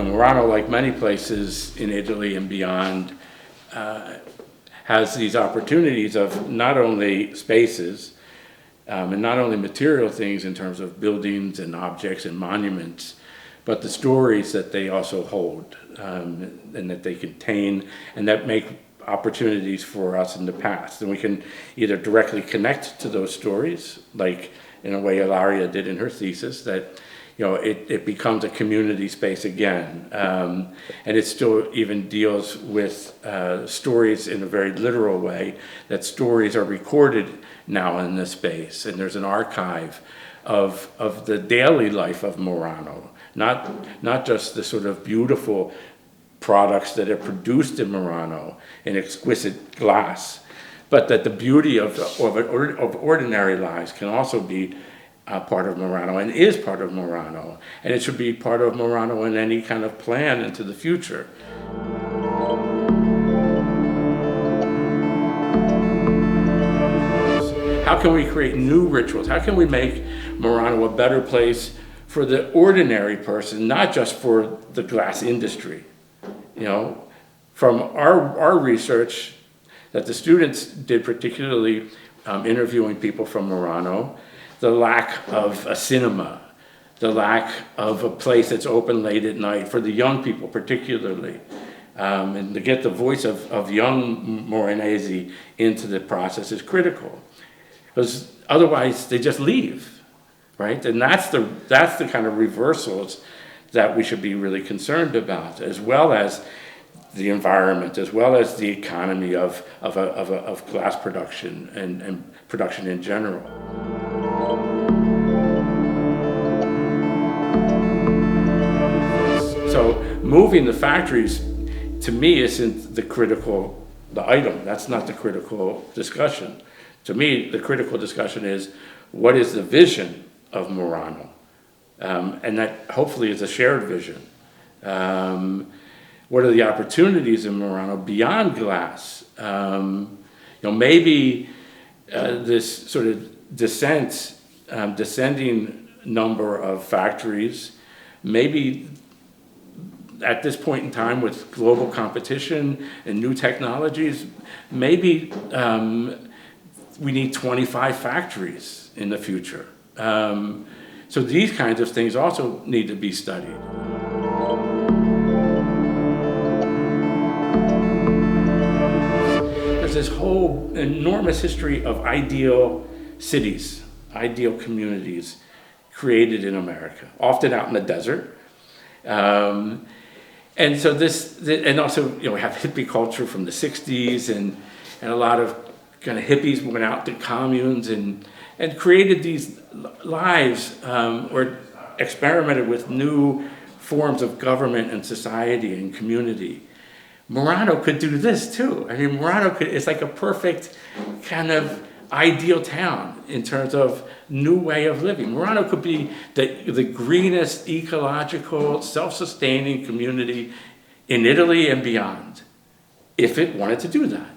Murano, like many places in Italy and beyond, has these opportunities of not only spaces and not only material things in terms of buildings and objects and monuments, but the stories that they also hold and that they contain and that make opportunities for us in the past. And we can either directly connect to those stories, like in a way Ilaria did in her thesis, that it becomes a community space again. And it still even deals with stories in a very literal way, that stories are recorded now in this space. And there's an archive of the daily life of Murano, not just the sort of beautiful products that are produced in Murano in exquisite glass, but that the beauty of ordinary lives can also be part of Murano and is part of Murano, and it should be part of Murano in any kind of plan into the future. How can we create new rituals? How can we make Murano a better place for the ordinary person, not just for the glass industry? From our research that the students did, particularly interviewing people from Murano, the lack of a cinema, the lack of a place that's open late at night for the young people particularly, and to get the voice of young Moranesi into the process is critical, because otherwise they just leave, right? And that's the kind of reversals that we should be really concerned about, as well as the environment, as well as the economy of glass production and production in general. So moving the factories, to me, isn't the item. That's not the critical discussion. To me, the critical discussion is, what is the vision of Murano? And that hopefully is a shared vision. What are the opportunities in Murano beyond glass? Maybe this sort of descending number of factories, maybe at this point in time with global competition and new technologies, maybe we need 25 factories in the future. So these kinds of things also need to be studied. There's this whole enormous history of ideal cities, ideal communities created in America, often out in the desert. And so and also, we have hippie culture from the 60s, and a lot of kind of hippies went out to communes and created these lives, or experimented with new forms of government and society and community. Murano could do this too. I mean, it's like a perfect kind of ideal town in terms of new way of living. Murano could be the greenest, ecological, self-sustaining community in Italy and beyond, if it wanted to do that.